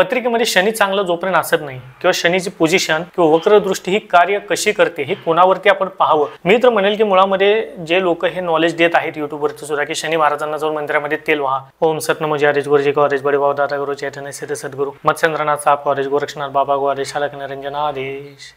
पत्रिकेमध्ये शनी चांगला जोपर्यंत असत नाही किंवा शनीची पोझिशन किंवा वक्रदृष्टी ही कार्य कशी करते हे कोणावरती आपण पाहावं। मी तर म्हणेल की मुळामध्ये जे लोक हे नॉलेज देत आहेत युट्यूबवरती सुद्धा की शनी महाराजांना जाऊन मंदिरामध्ये तेल व्हा, ओम सतनमो हरेश गुरुजी कॉलेज बडे बाबा दादा गुरु चैतन्य सिद्ध सद्गुरु मत्स्येंद्रनाथ साहेब कॉलेज गोरक्षनाथ बाबा कॉलेज शालक निरंजन आदेश।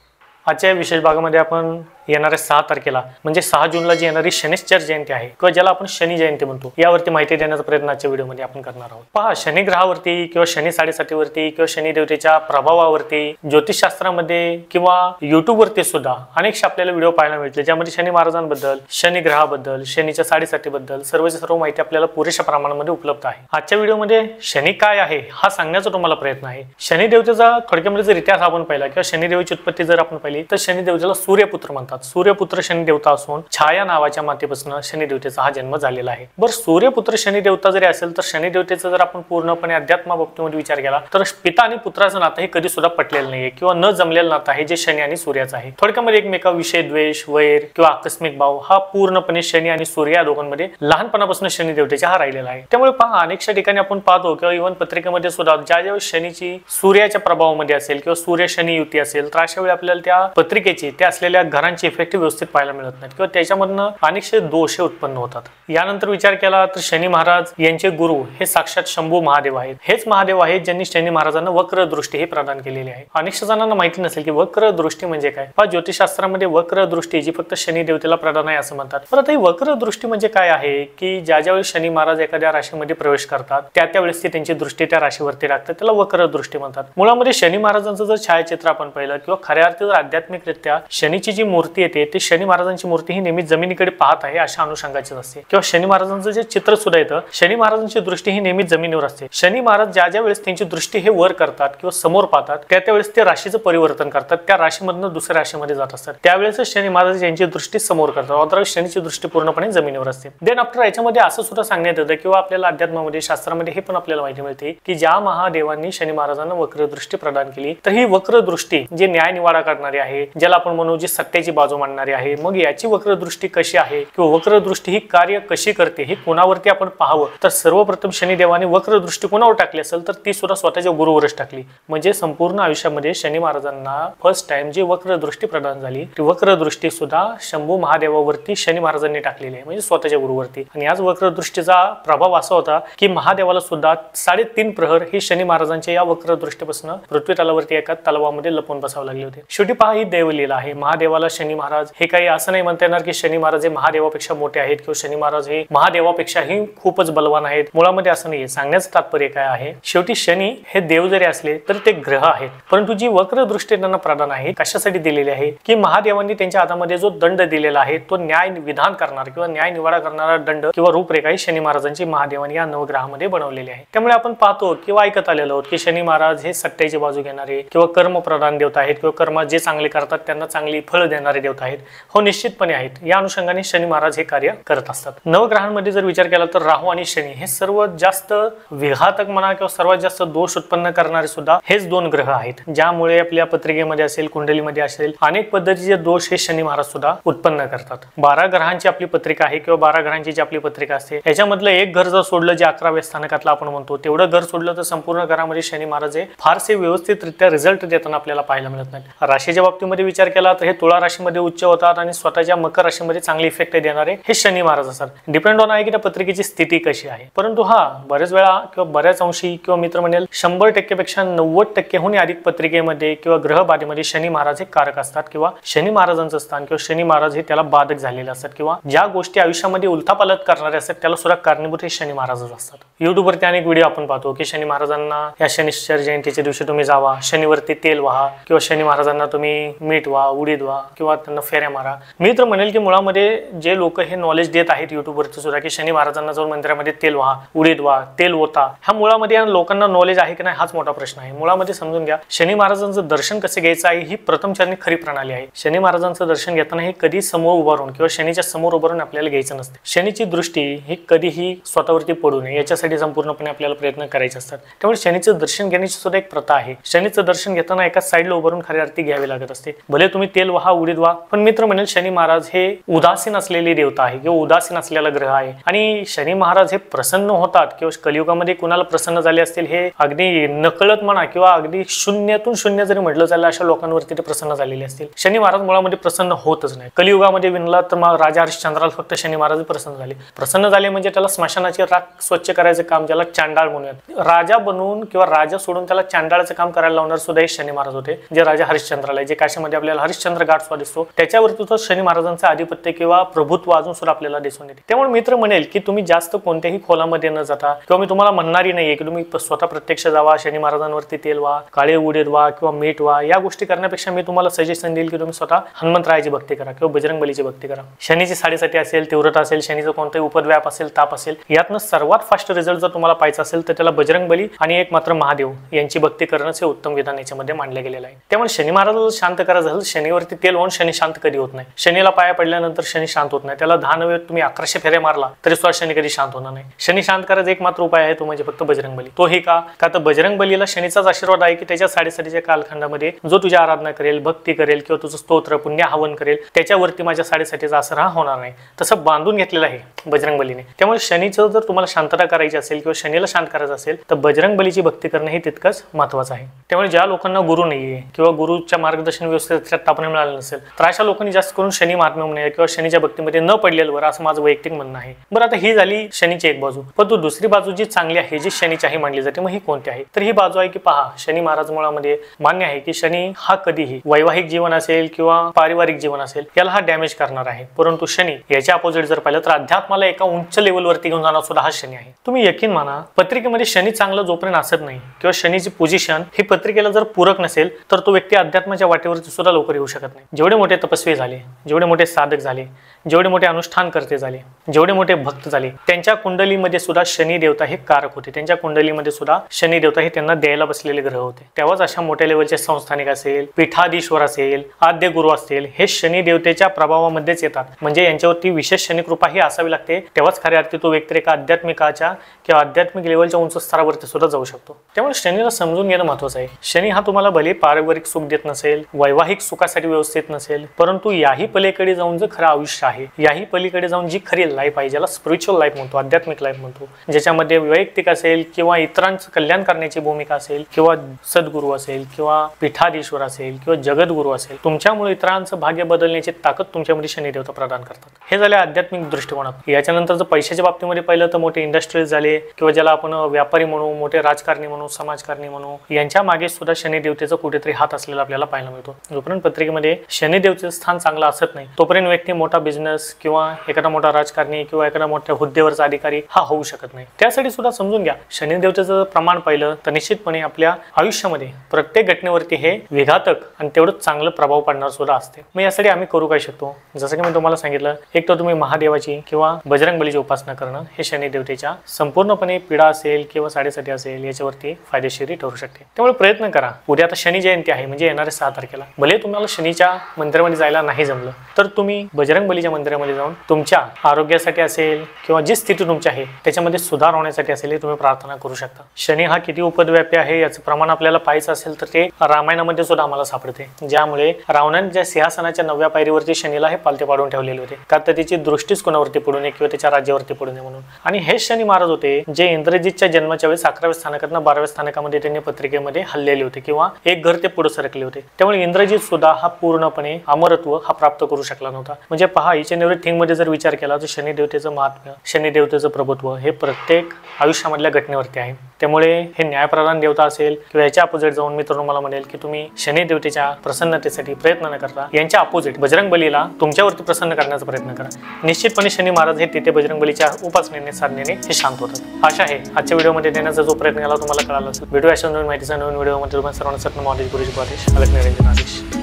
आजच्या विशेष भागामध्ये आपण येणाऱ्या 6 तारखेला म्हणजे 6 जूनला जी येणारी शनिश्चर जयंती आहे किंवा ज्याला आपण शनी जयंती म्हणतो यावरती माहिती देण्याचा प्रयत्न आजच्या व्हिडिओमध्ये आपण करणार आहोत। पहा, शनी ग्रहावरती किंवा शनी 7.5 वरती किंवा शनी देवतेच्या प्रभावावरती ज्योतिषशास्त्रामध्ये किंवा युट्यूबवरती सुद्धा अनेक आपल्याला व्हिडिओ पाहायला मिळतील ज्यामध्ये शनी महाराजांबद्दल, शनी ग्रहाबद्दल, शनीच्या 7.5 बद्दल सर्व माहिती आपल्याला पुरेशा प्रमाणामध्ये उपलब्ध आहे। आजच्या व्हिडिओमध्ये शनी काय आहे हा सांगण्याचा तुम्हाला प्रयत्न आहे। शनी देवतेचा थोडक्यामध्ये जर इतिहास आपण पाहिला किंवा शनी देवाची उत्पत्ती जर आपण पाहिली तर शनी देवतेला सूर्यपुत्र म्हणतात। सूर्यपुत्र शनी देवता असून छाया नावाच्या मातेपासून शनी देवतेचा हा जन्म झालेला आहे। बरं, सूर्यपुत्र शनी देवता जरी असेल तर शनी देवतेचा जर आपण पूर्णपणे अध्यात्म बाबतीमध्ये विचार केला तर पिता आणि पुत्राचं नातं हे कधी सुद्धा पटलेलं नाहीये किंवा न जमलेलं नातं आहे जे शनी आणि सूर्याचं आहे। थोडक्यामध्ये एकमेकाविषयी द्वेष, वैर किंवा आकस्मिक भाव हा पूर्णपणे शनी आणि सूर्य या दोघांमध्ये लहानपणापासून शनी देवतेचा हा राहिलेला आहे। त्यामुळे पहा, अनेकशा ठिकाणी आपण पाहतो किंवा इव्हन पत्रिकेमध्ये सुद्धा ज्या शनीची सूर्याच्या प्रभावामध्ये असेल किंवा सूर्य शनी युती असेल तर अशा वेळी आपल्याला त्या पत्रिकेची त्या असलेल्या घरांची इफेक्ट व्यवस्थित पाहायला मिळत नाही किंवा त्याच्यामधनं अनेकशे दोष उत्पन्न होतात। यानंतर विचार केला तर शनी महाराज यांचे गुरु हे साक्षात शंभू महादेव आहेत। हेच महादेव आहेत ज्यांनी शनी महाराजांना वक्रदृष्टी हे प्रदान केलेली आहे। अनेक जणांना माहिती नसेल की वक्रदृष्टी म्हणजे काय। पहा, ज्योतिषशास्त्रामध्ये वक्रदृष्टी जी फक्त शनी देवतेला प्रदान आहे असं म्हणतात। परंतु ही वक्रदृष्टी म्हणजे काय आहे की ज्यावेळी शनी महाराज एखाद्या राशीमध्ये प्रवेश करतात त्यावेळेस त्यांची दृष्टी त्या राशीवरती लागते, त्याला वक्रदृष्टी म्हणतात। मुळामध्ये शनी महाराजांचं जर छायाचित्र आपण पाहिलं किंवा खऱ्या अर्थी जर आध्यात्मिकरित्या शनीची जी मूर्ती येते ती शनी महाराजांची मूर्ती ही नेहमी जमिनीकडे पाहत आहे अशा अनुषंगाचीच असते किंवा शनी महाराजांचं जे चित्र सुद्धा येतं शनी महाराजांची दृष्टी ही नेहमी जमिनीवर असते। शनी महाराज ज्या वेळेस त्यांची दृष्टी हे वर करतात किंवा समोर पाहतात त्यावेळेस ते राशीचं परिवर्तन करतात, त्या राशीमधून दुसऱ्या राशीमध्ये जात असतात, त्यावेळेस शनी महाराज यांची दृष्टी समोर करतात, अदरवाईज शनीची दृष्टी पूर्णपणे जमिनीवर असते। देन आफ्टर याच्यामध्ये असं सुद्धा सांगण्यात येतं किंवा आपल्याला अध्यात्मामध्ये शास्त्रामध्ये हे पण आपल्याला माहिती मिळते की ज्या महादेवांनी शनी महाराजांना वक्रदृष्टी प्रदान केली तर ही वक्रदृष्टी जे न्याय निवाडा करणारी आहे, ज्याला आपण म्हणू जी सत्याची बाजू मांडणारी आहे, मग याची वक्रदृष्टी कशी आहे किंवा वक्रदृष्टी ही कार्य कशी करते हे कोणावरती आपण पाहावं तर सर्वप्रथम शनिदेवाने वक्रदृष्टी कोणावर टाकली असेल तर ती सुद्धा स्वतःच्या गुरुवरच टाकली। म्हणजे संपूर्ण आयुष्यामध्ये शनी महाराजांना फर्स्ट टाइम जी वक्रदृष्टी प्रदान झाली ती वक्रदृष्टी सुद्धा शंभू महादेवावरती शनी महाराजांनी टाकलेली आहे, म्हणजे स्वतःच्या गुरुवरती। आणि याच वक्रदृष्टीचा प्रभाव असा होता की महादेवाला सुद्धा 3.5 प्रहर ही शनी महाराजांच्या या वक्रदृष्टीपासून पृथ्वी तलावरती एका तलावामध्ये लपून बसावे लागले होते। शेवटी पहा, ही देवलीला आहे। महादेवाला शनी महाराज हे काही असं नाही म्हणता येणार की शनी महाराज हे महादेवापेक्षा मोठे आहेत किंवा शनी महाराज हे महादेवापेक्षाही खूपच बलवान आहेत। मुळामध्ये असं नाहीये। सांगण्याचं तात्पर्य काय आहे, शेवटी शनी हे देव जरी असले तरी ते ग्रह आहेत, परंतु जी वक्रदृष्टी त्यांना प्रदान आहे कशासाठी दिलेली आहे की महादेवांनी त्यांच्या हातामध्ये जो दंड दिलेला आहे तो न्याय विधान करणार किंवा न्याय निवाडा करणारा दंड किंवा रूपरेखा ही शनी महाराजांची महादेवांनी या नवग्रहामध्ये बनवलेली आहे। त्यामुळे आपण पाहतो किंवा ऐकत आलेलो आहोत की शनी महाराज हे सत्याची बाजू घेणारे किंवा कर्म प्रदान देवता आहेत किंवा कर्म जे चांगले करतात त्यांना चांगली फळ देणारे देवता आहेत। हो, निश्चितपणे आहेत। या अनुषंगाने शनी महाराज हे कार्य करत असतात। नवग्रहांमध्ये जर विचार केला तर राहू आणि शनी हे सर्वात जास्त विघातक म्हणा किंवा सर्वात जास्त दोष उत्पन्न करणारे सुद्धा हेच 2 ग्रह आहेत, ज्यामुळे आपल्या पत्रिकेमध्ये असेल, कुंडलीमध्ये असेल अनेक पद्धतीचे दोष हे शनी महाराज सुद्धा उत्पन्न करतात। 12 ग्रहांची आपली पत्रिका आहे किंवा 12 ग्रहांची जी आपली पत्रिका असते याच्यामधलं एक घर जर सोडलं जे 11व्या स्थानकातलं आपण म्हणतो तेवढं घर सोडलं तर संपूर्ण घरामध्ये शनी महाराज हे फारसे व्यवस्थितरित्या रिझल्ट देताना आपल्याला पाहायला मिळत नाही। राशीच्या बाबतीमध्ये विचार केला तर हे तुळा राशीमध्ये उच्च होतात आणि स्वतःच्या मकर राशीमध्ये चांगली इफेक्ट देणारे हे शनी महाराज असतात। डिपेंड ऑन आहे की त्या पत्रिकेची स्थिती कशी आहे। परंतु हा बरेच वेळा किंवा बऱ्याच अंशी किंवा मित्र म्हणेल 100% पेक्षा 90%हून अधिक पत्रिकेमध्ये किंवा ग्रहबाधेमध्ये शनी महाराज हे कारक असतात किंवा शनी महाराजांचं स्थान किंवा शनी महाराज हे त्याला बाधक झालेले असतात किंवा ज्या गोष्टी आयुष्यामध्ये उलथापालथ करणारे असतात त्याला सुद्धा कारणीभूत हे शनी महाराजच असतात। युट्यूबवरती अनेक व्हिडिओ आपण पाहतो की शनी महाराजांना या शनिश्चर जयंतीच्या दिवशी तुम्ही जावा, शनीवरती तेल व्हा किंवा शनी महाराजांना तुम्ही मीठ व्हा, उडीद व्हा किंवा त्यांना फेऱ्या मारा। मी तर म्हणेल की मुळामध्ये जे लोक हे नॉलेज देत आहेत युट्यूबवरती सुद्धा की शनी महाराजांना जाऊन मंदिरामध्ये तेल व्हा, उडीद व्हा, तेल ओता, हा मुळामध्ये या लोकांना नॉलेज आहे की नाही हाच मोठा प्रश्न आहे। मुळामध्ये समजून घ्या शनी महाराजांचं दर्शन कसे घ्यायचं आहे ही प्रथमचरणी खरी प्रणाली आहे। शनी महाराजांचं दर्शन घेताना हे कधी समोर उभारून किंवा शनीच्या समोर उभारून आपल्याला घ्यायचं नसते। शनीची दृष्टी ही कधीही स्वतःवरती पडू नये याच्यासाठी संपूर्णपणे आपल्याला प्रयत्न करायचे असतात। त्यामुळे शनीचं दर्शन घेण्याची सुद्धा एक प्रथा आहे। शनीचं दर्शन घेताना एका साईडला उभारून खऱ्या अर्थी घ्यावे लागत शकत असते. भले तुम्ही तेल व्हा, उडीद व्हा, पण मित्र म्हणेल शनी महाराज हे उदासीन असलेली देवता आहे किंवा उदासीन असलेला ग्रह आहे. आणि शनी महाराज हे प्रसन्न होतात किंवा कलियुगामध्ये कुणाला प्रसन्न झाले असतील हे अगदी नकळत म्हणा किंवा अगदी शून्यातून शून्य जरी म्हटलं चाललं अशा लोकांवरती ते प्रसन्न झालेले असतील. शनी महाराज मुळामध्ये प्रसन्न होतच नाही. कलियुगामध्ये विणला तर मग राजा हरिश्चंद्राला फक्त शनी महाराज प्रसन्न झाले म्हणजे त्याला स्मशानाची राख स्वच्छ करायचं काम, ज्याला चांडाळ म्हणूयात, राजा बनवून किंवा राजा सोडून त्याला चांडाळाचं काम करायला लावणार सुद्धा हे शनी महाराज होते. जे राजा हरिश्चंद्राला, जे काशीमध्ये आपल्याला हरिश्चंद्र घाट सुद्धा दिसतो, त्याच्यावरती तो शनी महाराजांचं आधिपत्य किंवा प्रभुत्व अजून सुद्धा आपल्याला दिसून येते. त्यामुळे मित्र म्हणेल की तुम्ही जास्त कोणत्याही खोलामध्ये न जाता, किंवा मी तुम्हाला म्हणणारी नाहीये की तुम्ही स्वतः प्रत्यक्ष जावा, शनी महाराजांवरती तेल व्हा, काळे उडीद व्हा किंवा मीठ व्हा, या गोष्टी करण्यापेक्षा मी तुम्हाला सजेशन देईल की तुम्ही स्वतः हनुमंतरायाची भक्ती करा किंवा बजरंग बलीची भक्ती करा. शनीची साडेसाती असेल, तीव्रता असेल, शनीचं कोणताही उपद्व्याप असेल, ताप असेल, यातनं सर्वात फास्ट रिझल्ट जर तुम्हाला पाहायचा असेल तर त्याला बजरंग बली आणि एक मात्र महादेव यांची भक्ती करणंच हे उत्तम विधान याच्यामध्ये मांडलं गेलेलं आहे. त्यामुळे शनी महाराजाला शांत करायचं झालं, शनीवरती तेल वाहून शनी शांत कधी होत नाही. शनीला पाया पडल्यानंतर शनी शांत होत नाही. त्याला 10 नव्हे तुम्ही 1100 फेऱ्या मारला तरी सुद्धा शनी कधी शांत होणार नाही. शनी शांत करायचा एक मात्र उपाय आहे, तो म्हणजे फक्त बजरंग बली. तोही का तर बजरंग बलीला शनीचाच आशीर्वाद आहे की त्याच्या साडेसातीच्या कालखंडामध्ये जो तुझ्या आराधना करेल, भक्ती करेल किंवा तुझं स्तोत्र पुण्य हवन करेल, त्याच्यावरती माझ्या साडेसातीचा असर हा होणार नाही. तसं बांधून घेतलेलं आहे बजरंग बलीने. त्यामुळे शनीचं जर तुम्हाला शांतता करायची असेल किंवा शनीला शांत करायचं असेल तर बजरंग बलीची भक्ती करणं हे तितकंच महत्वाचं आहे. त्यामुळे ज्या लोकांना गुरु नाहीये किंवा गुरुच्या मार्गदर्शन व्यवस्थेत आपण मिळालं नसेल तर अशा लोकांनी जास्त करून शनी महात्म्य म्हणे किंवा शनीच्या भक्तीमध्ये न पडलेलं बरं, असं माझं वैयक्तिक म्हणणं आहे. बरं, आता ही झाली शनीची एक बाजू, पण तो दुसरी बाजू जी चांगली आहे, जी शनीची आहे मानली जाते, मग ही कोणती आहे? तर ही बाजू आहे की पहा, शनी महाराज मुळामध्ये मान्य आहे की शनी हा कधीही वैवाहिक जीवन असेल किंवा पारिवारिक जीवन असेल याला हा डॅमेज करणार आहे. परंतु शनी याच्या अपोजिट जर पाहिलं तर अध्यात्माला एका उंच लेवलवरती घेऊन जाणार सुद्धा हा शनी आहे. तुम्ही यकीन माना, पत्रिकेमध्ये शनी चांगला जोपर्यंत असत नाही किंवा शनीची पोझिशन ही पत्रिकेला जर पूरक नसेल तर तो व्यक्ती अध्यात्माच्या वाटेवरती सुद्धा लवकर येऊ शकत नाही. जेवढे मोठे तपस्वी झाले, जेवढे मोठे साधक झाले, जेवढे मोठे अनुष्ठान करते झाले, जेवढे मोठे भक्त झाले, त्यांच्या कुंडलीमध्ये सुद्धा शनी देवता हे कारक होते. त्यांच्या कुंडलीमध्ये सुद्धा शनी देवता हे त्यांना द्यायला बसलेले ग्रह होते. तेव्हाच अशा मोठ्या लेवलचे संस्थानिक असेल, पीठाधीश्वर असेल, आद्य गुरु असतील, हे शनी देवतेच्या प्रभावामध्येच येतात. म्हणजे यांच्यावरती विशेष शनी कृपा ही असावी लागते. तेव्हाच खऱ्या अर्थी तो व्यक्ती एका आध्यात्मिकाच्या किंवा आध्यात्मिक लेवलच्या उंच स्तरावरती सुद्धा जाऊ शकतो. त्यामुळे शनीला समजून घेणं महत्वाचं आहे. शनी हा तुम्हाला भले पारिवारिक सुख देत नसेल, वैवाहिक सुखासाठी व्यवस्थित नसेल, परंतु याही पलीकडे जाऊन जे खरं आयुष्य आहे, याही पलीकडे जाऊन जी खरी लाईफ आहे, ज्याला स्पिरिच्युअल लाईफ म्हणतो, आध्यात्मिक लाईफ म्हणतो, ज्याच्यामध्ये वैयक्तिक असेल किंवा इतरांचं कल्याण करण्याची भूमिका असेल किंवा सद्गुरू असेल किंवा पीठाधीश्वर असेल किंवा जगद्गुरू असेल, तुमच्यामुळे इतरांचं भाग्य बदलण्याची ताकद तुमच्यामध्ये शनी देवता प्रदान करतात. हे झाले आध्यात्मिक दृष्टिकोनात. याच्यानंतर जर पैशाच्या बाबतीमध्ये पाहिलं तर मोठे इंडस्ट्रीज झाले किंवा ज्याला आपण व्यापारी म्हणू, मोठे राजकारणी म्हणू, समाजकारणी म्हणू, यांच्या मागे सुद्धा शनी देवतेचा कुठेतरी हात असलेला आपल्याला पाहायला मिळतो. जोपर्यंत पत्रिकेमध्ये शनी देवतेचं स्थान चांगलं असत नाही तोपर्यंत व्यक्ती मोठा बिझनेस किंवा एखादा मोठा राजकारणी किंवा एखादा मोठ्या हुद्द्यावरचा अधिकारी हा होऊ शकत नाही. त्यासाठी सुद्धा समजून घ्या, शनी देवतेचं प्रमाण पाहिलं तर निश्चितपणे आपल्या आयुष्यामध्ये प्रत्येक घटनेवरती हे विघातक आणि तेवढंच चांगलं प्रभाव पडणार सुद्धा असते. मग यासाठी आम्ही करू काय शकतो? जसं की मी तुम्हाला सांगितलं, एक तर तुम्ही महादेवाची किंवा बजरंग बलीची उपासना करणं हे शनी देवतेच्या संपूर्णपणे पीडा असेल किंवा साडेसाती असेल याच्यावरती फायदेशीर ठरू शकते. त्यामुळे प्रयत्न करा. उद्या आता शनी जयंती आहे, म्हणजे येणाऱ्या 6 तारखेला भले तुम्हाला शनीच्या मंदिरामध्ये जायला नाही जमलं तर तुम्ही बजरंग बलीच्या मंदिरामध्ये जाऊन तुमच्या आरोग्यासाठी असेल किंवा जी स्थिती तुमची आहे त्याच्यामध्ये सुधार होण्यासाठी असेल तुम्ही प्रार्थना करू शकता. शनी हा किती उपद्व्यापी आहे याचं प्रमाण आपल्याला पाहायचं असेल तर ते रामायणामध्ये सुद्धा आम्हाला सापडते, ज्यामुळे रावणाने ज्या सिंहासनाच्या 9व्या पायरीवरती शनीला हे पालथे पाडून ठेवलेले होते का तर त्याची दृष्टीच कोणावरती पडू नये किंवा त्याच्या राज्यावरती पडू नये म्हणून. आणि हे शनी महाराज होते जे इंद्रजितच्या जन्माच्या वेळेस 11व्या स्थानकातून 12व्या स्थानकामध्ये त्यांनी पत्रिकेमध्ये हल्लेले होते किंवा एक घर ते पुढे सरकले होते. त्यामुळे इंद्रजित सुद्धा हा पूर्णपणे अमरत्व हा प्राप्त करू शकला नव्हता. म्हणजे पहा, इच अँड एव्हरीथिंग मध्ये जर विचार केला तर शनी देवतेचं महात्म्य, शनी देवतेचं प्रभुत्व हे प्रत्येक आयुष्यामधल्या घटनेवरती आहे. त्यामुळे हे न्यायप्रधान देवता असेल किंवा याच्या अपोजिट जाऊन मी तुम्हाला म्हणेल की तुम्ही शनी देवतेच्या प्रसन्नतेसाठी प्रयत्न न करता यांच्या अपोजिट बजरंग बलीला तुमच्यावरती प्रसन्न करण्याचा प्रयत्न करा. निश्चितपणे शनी महाराज हे तिथे बजरंग बलीच्या उपासनेने साधनेने हे शांत होतात. आशा आहे आजच्या व्हिडिओमध्ये देण्याचा जो प्रयत्न केला तुम्हाला कळाला असेल. व्हिडिओ अशा नवीन माहितीचा नवीन व्हिडिओमध्ये तुम्हाला सर्वांना सत्य नॉलेज गुरुजी आदेश अलग निरंजन आदेश.